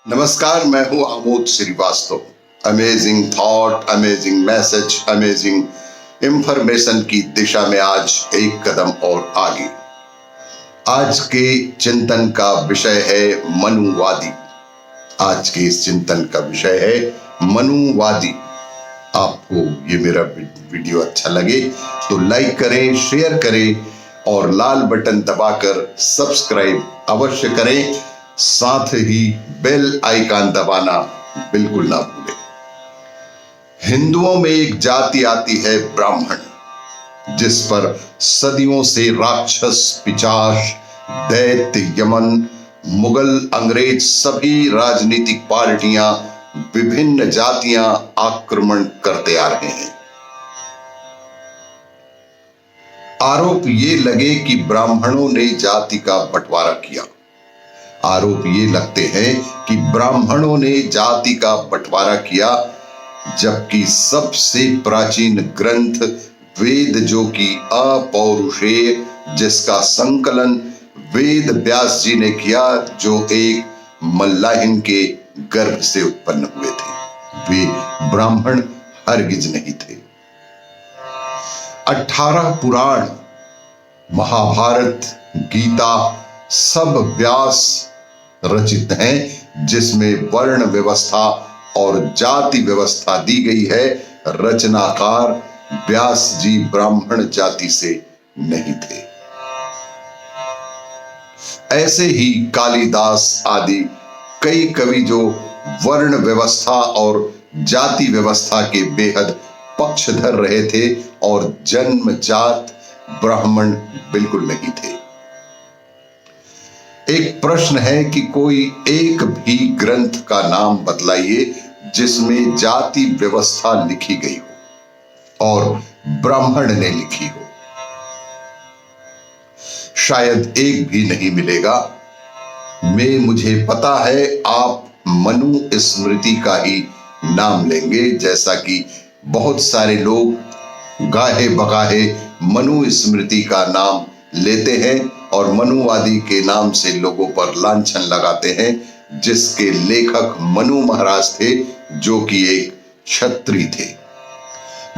नमस्कार, मैं हूं Amod Srivastava. Amazing thought, amazing message, amazing information की दिशा में आज एक कदम और आगे। आज के चिंतन का विषय है मनुवादी। आज के इस चिंतन का विषय है मनुवादी। आपको ये मेरा वीडियो अच्छा लगे तो लाइक करें, शेयर करें और लाल बटन दबाकर सब्सक्राइब अवश्य करें। साथ ही बेल आइकन दबाना बिल्कुल ना भूलें। हिंदुओं में एक जाति आती है ब्राह्मण, जिस पर सदियों से राक्षस, पिशाच, दैत्य, यमन, मुगल, अंग्रेज, सभी राजनीतिक पार्टियां, विभिन्न जातियां आक्रमण करते आ रहे हैं। आरोप ये लगे कि ब्राह्मणों ने जाति का बंटवारा किया। आरोप ये लगते हैं कि ब्राह्मणों ने जाति का बंटवारा किया, जबकि सबसे प्राचीन ग्रंथ वेद, जो कि अपौरुषेय, जिसका संकलन वेद व्यास जी ने किया, जो एक मल्लाहिन के गर्भ से उत्पन्न हुए थे, वे ब्राह्मण हरगिज नहीं थे। 18 पुराण, महाभारत, गीता सब व्यास रचित हैं, जिसमें वर्ण व्यवस्था और जाति व्यवस्था दी गई है। रचनाकार व्यास जी ब्राह्मण जाति से नहीं थे। ऐसे ही कालिदास आदि कई कवि जो वर्ण व्यवस्था और जाति व्यवस्था के बेहद पक्षधर रहे थे और जन्मजात ब्राह्मण बिल्कुल नहीं थे। एक प्रश्न है कि कोई एक भी ग्रंथ का नाम बतलाइए जिसमें जाति व्यवस्था लिखी गई हो और ब्राह्मण ने लिखी हो। शायद एक भी नहीं मिलेगा। मुझे पता है आप मनु स्मृति का ही नाम लेंगे, जैसा कि बहुत सारे लोग गाहे बगाहे मनु स्मृति का नाम लेते हैं और मनुवादी के नाम से लोगों पर लांछन लगाते हैं, जिसके लेखक मनु महाराज थे, जो कि एक क्षत्रिय थे।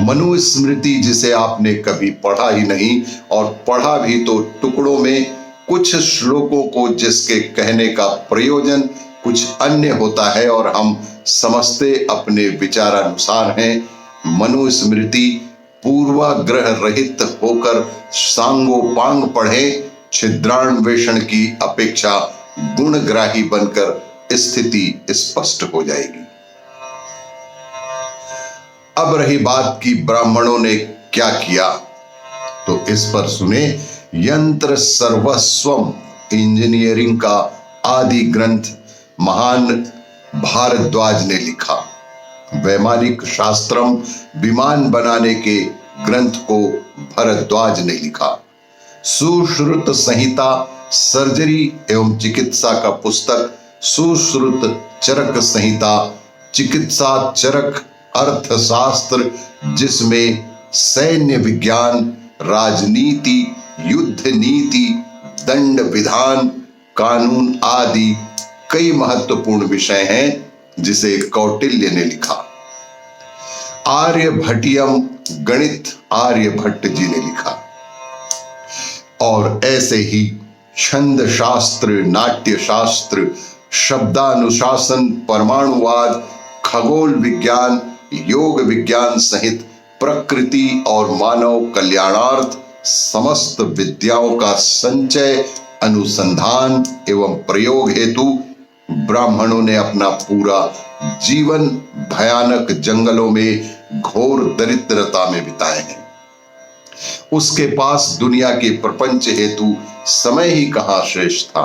मनु स्मृति जिसे आपने कभी पढ़ा ही नहीं, और पढ़ा भी तो टुकड़ों में, कुछ श्लोकों को जिसके कहने का प्रयोजन कुछ अन्य होता है और हम समझते अपने विचारानुसार हैं। मनु स्मृति पूर्वाग्रह रहित होकर सांगोपांग पढ़े, छिद्रान्वेषण की अपेक्षा गुणग्राही बनकर स्थिति स्पष्ट हो जाएगी। अब रही बात कि ब्राह्मणों ने क्या किया, तो इस पर सुने। यंत्र सर्वस्वम इंजीनियरिंग का आदि ग्रंथ महान भारद्वाज ने लिखा। वैमानिक शास्त्रम विमान बनाने के ग्रंथ को भरद्वाज ने लिखा। सुश्रुत संहिता सर्जरी एवं चिकित्सा का पुस्तक सुश्रुत चरक संहिता, चिकित्सा चरक अर्थशास्त्र, जिसमें सैन्य विज्ञान, राजनीति, युद्ध नीति, दंड विधान, कानून आदि कई महत्वपूर्ण विषय हैं, जिसे कौटिल्य ने लिखा। आर्यभट्टियम गणित आर्यभट्ट जी ने लिखा। और ऐसे ही छंद शास्त्र, नाट्य शास्त्र, शब्दानुशासन, परमाणुवाद, खगोल विज्ञान, योग विज्ञान सहित प्रकृति और मानव कल्याणार्थ समस्त विद्याओं का संचय, अनुसंधान एवं प्रयोग हेतु ब्राह्मणों ने अपना पूरा जीवन भयानक जंगलों में घोर दरिद्रता में बिताए हैं। उसके पास दुनिया के प्रपंच हेतु समय ही कहां शेष था।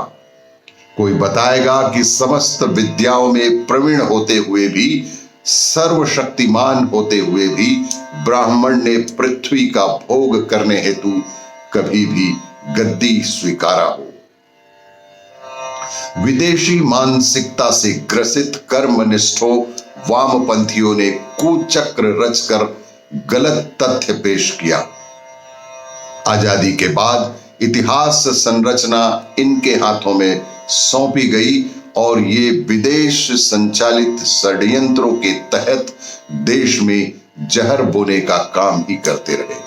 कोई बताएगा कि समस्त विद्याओं में प्रवीण होते हुए भी, सर्वशक्तिमान होते हुए भी ब्राह्मण ने पृथ्वी का भोग करने हेतु कभी भी गद्दी स्वीकारा हो। विदेशी मानसिकता से ग्रसित कर्मनिष्ठों वामपंथियों ने कुचक्र रचकर गलत तथ्य पेश किया। आजादी के बाद इतिहास संरचना इनके हाथों में सौंपी गई और ये विदेश संचालित षड्यंत्रों के तहत देश में जहर बोने का काम ही करते रहे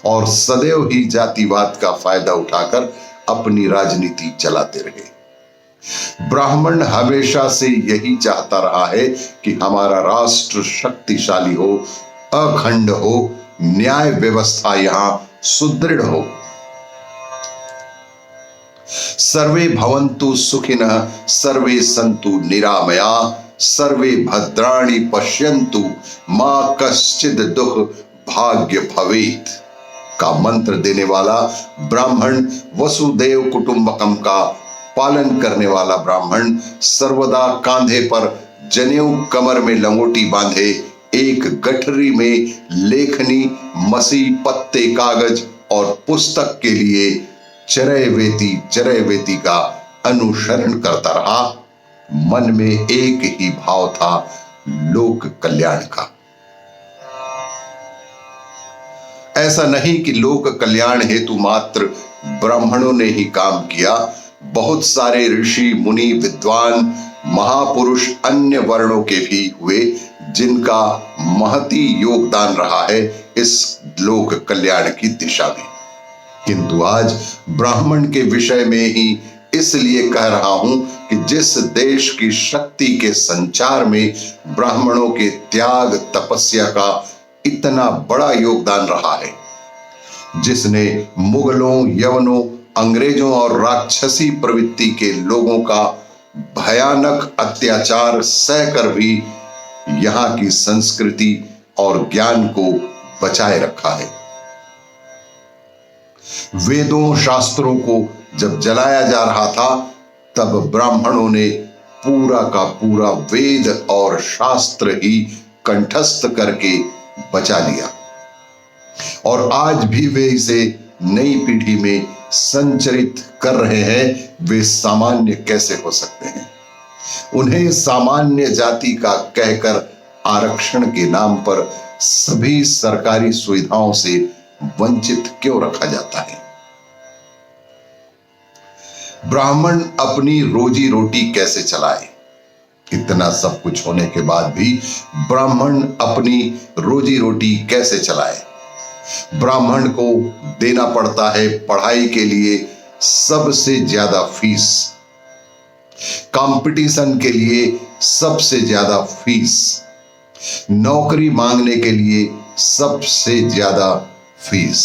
और सदैव ही जातिवाद का फायदा उठाकर अपनी राजनीति चलाते रहे। ब्राह्मण हमेशा से यही चाहता रहा है कि हमारा राष्ट्र शक्तिशाली हो, अखंड हो, न्याय व्यवस्था यहां सुदृढ़ हो। सर्वे भवन्तु सुखिनः, सर्वे सन्तु निरामया, सर्वे भद्राणि पश्यन्तु, मा कश्चित् दुख भाग्य भवेत् का मंत्र देने वाला ब्राह्मण, वसुदेव कुटुंबकम का पालन करने वाला ब्राह्मण, सर्वदा कांधे पर जनेऊ, कमर में लंगोटी बांधे, एक गठरी में लेखनी, मसी, पत्ते, कागज और पुस्तक के लिए चरैवेति का अनुसरण करता रहा। मन में एक ही भाव था, लोक कल्याण का। ऐसा नहीं कि लोक कल्याण हेतु मात्र ब्राह्मणों ने ही काम किया, बहुत सारे ऋषि, मुनि, विद्वान, महापुरुष अन्य वर्णों के भी हुए, जिनका महती योगदान रहा है इस लोक कल्याण की दिशा में। किंतु आज ब्राह्मण के विषय में ही इसलिए कह रहा हूं कि जिस देश की शक्ति के संचार में ब्राह्मणों के त्याग, तपस्या का इतना बड़ा योगदान रहा है, जिसने मुगलों, यवनों, अंग्रेजों और राक्षसी प्रवृत्ति के लोगों का भयानक अत्याचार सहकर भी यहाँ की संस्कृति और ज्ञान को बचाए रखा है। वेदों, शास्त्रों को जब जलाया जा रहा था, तब ब्राह्मणों ने पूरा का पूरा वेद और शास्त्र ही कंठस्थ करके बचा लिया और आज भी वे इसे नई पीढ़ी में संचरित कर रहे हैं। वे सामान्य कैसे हो सकते हैं? उन्हें सामान्य जाति का कहकर आरक्षण के नाम पर सभी सरकारी सुविधाओं से वंचित क्यों रखा जाता है? ब्राह्मण अपनी रोजी रोटी कैसे चलाए? इतना सब कुछ होने के बाद भी ब्राह्मण अपनी रोजी रोटी कैसे चलाए? ब्राह्मण को देना पड़ता है पढ़ाई के लिए सबसे ज्यादा फीस, कंपटीशन के लिए सबसे ज्यादा फीस, नौकरी मांगने के लिए सबसे ज्यादा फीस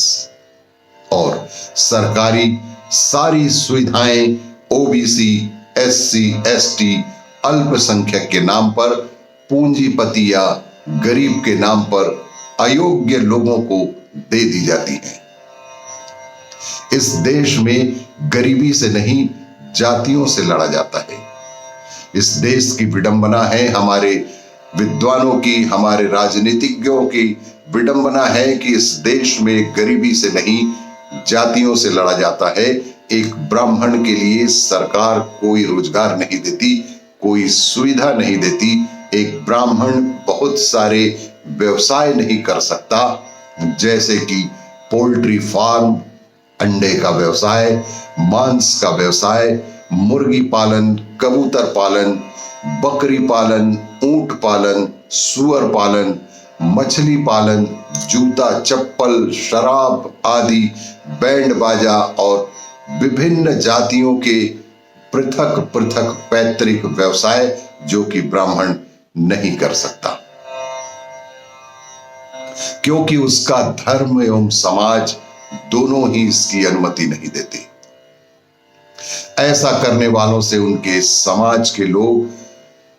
और सरकारी सारी सुविधाएं ओबीसी, एससी, एसटी, अल्पसंख्यक के नाम पर, पूंजीपति या गरीब के नाम पर अयोग्य लोगों को दे दी जाती है। इस देश में गरीबी से नहीं, जातियों से लड़ा जाता है। इस देश की विडंबना है, हमारे विद्वानों की, हमारे राजनीतिज्ञों की विडंबना है कि इस देश में गरीबी से नहीं, जातियों से लड़ा जाता है। एक ब्राह्मण के लिए सरकार कोई रोजगार नहीं देती, कोई सुविधा नहीं देती। एक ब्राह्मण बहुत सारे व्यवसाय नहीं कर सकता, जैसे कि पोल्ट्री फार्म, अंडे का व्यवसाय, मांस का व्यवसाय, मुर्गी पालन, कबूतर पालन, बकरी पालन, ऊंट पालन, सुअर पालन, मछली पालन, जूता, चप्पल, शराब आदि, बैंड बाजा और विभिन्न जातियों के पृथक पृथक पैतृक व्यवसाय जो कि ब्राह्मण नहीं कर सकता, क्योंकि उसका धर्म एवं समाज दोनों ही इसकी अनुमति नहीं देते। ऐसा करने वालों से उनके समाज के लोग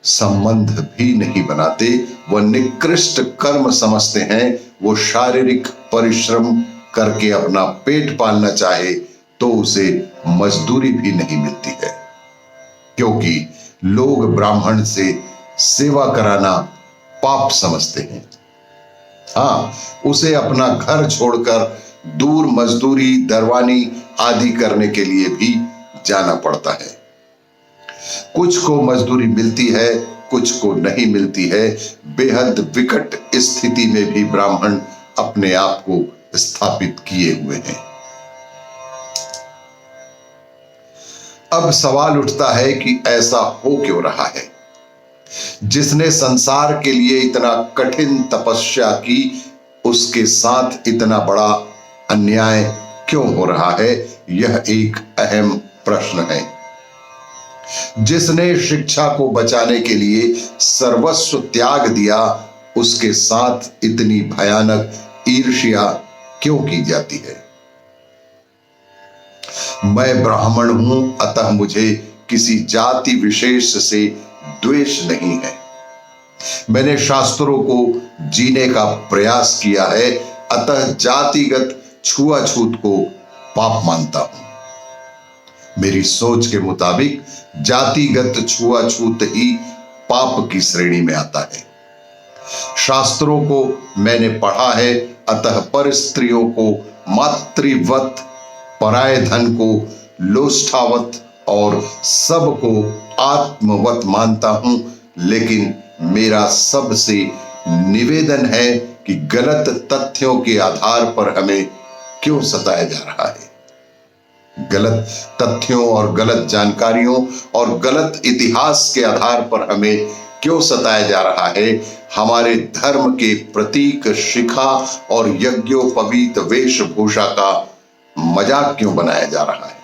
संबंध भी नहीं बनाते। वह निकृष्ट कर्म समझते हैं। वो शारीरिक परिश्रम करके अपना पेट पालना चाहे तो उसे मजदूरी भी नहीं मिलती है, क्योंकि लोग ब्राह्मण से सेवा कराना पाप समझते हैं। हाँ, उसे अपना घर छोड़कर दूर मजदूरी, दरवानी आदि करने के लिए भी जाना पड़ता है। कुछ को मजदूरी मिलती है, कुछ को नहीं मिलती है। बेहद विकट स्थिति में भी ब्राह्मण अपने आप को स्थापित किए हुए हैं। अब सवाल उठता है कि ऐसा हो क्यों रहा है? जिसने संसार के लिए इतना कठिन तपस्या की, उसके साथ इतना बड़ा अन्याय क्यों हो रहा है? यह एक अहम प्रश्न है। जिसने शिक्षा को बचाने के लिए सर्वस्व त्याग दिया, उसके साथ इतनी भयानक ईर्ष्या क्यों की जाती है? मैं ब्राह्मण हूं, अतः मुझे किसी जाति विशेष से द्वेष नहीं है। मैंने शास्त्रों को जीने का प्रयास किया है, अतः जातिगत छुआछूत को पाप मानता हूं। मेरी सोच के मुताबिक जातिगत छुआछूत ही पाप की श्रेणी में आता है। शास्त्रों को मैंने पढ़ा है, अतः पर स्त्रियों को मातृवत, पराये धन को लोष्ठावत और सबको आत्मवत मानता हूं। लेकिन मेरा सबसे निवेदन है कि गलत तथ्यों के आधार पर हमें क्यों सताया जा रहा है? गलत तथ्यों और गलत जानकारियों और गलत इतिहास के आधार पर हमें क्यों सताया जा रहा है? हमारे धर्म के प्रतीक शिखा और यज्ञोपवीत वेशभूषा का मजाक क्यों बनाया जा रहा है?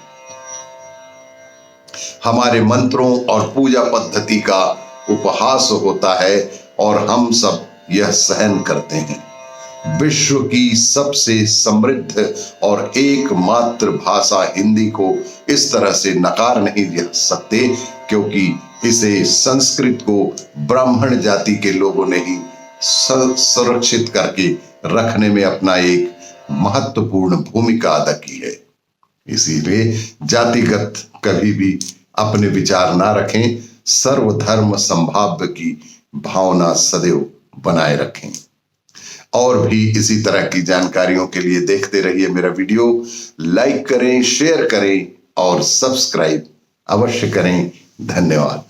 हमारे मंत्रों और पूजा पद्धति का उपहास होता है और हम सब यह सहन करते हैं। विश्व की सबसे समृद्ध और एकमात्र भाषा हिंदी को इस तरह से नकार नहीं जा सकते, क्योंकि इसे संस्कृत को ब्राह्मण जाति के लोगों ने ही सुरक्षित करके रखने में अपना एक महत्वपूर्ण भूमिका अदा की है। इसीलिए जातिगत कभी भी अपने विचार ना रखें, सर्वधर्म संभाव्य की भावना सदैव बनाए रखें। और भी इसी तरह की जानकारियों के लिए देखते रहिए मेरा वीडियो। लाइक करें, शेयर करें और सब्सक्राइब अवश्य करें। धन्यवाद।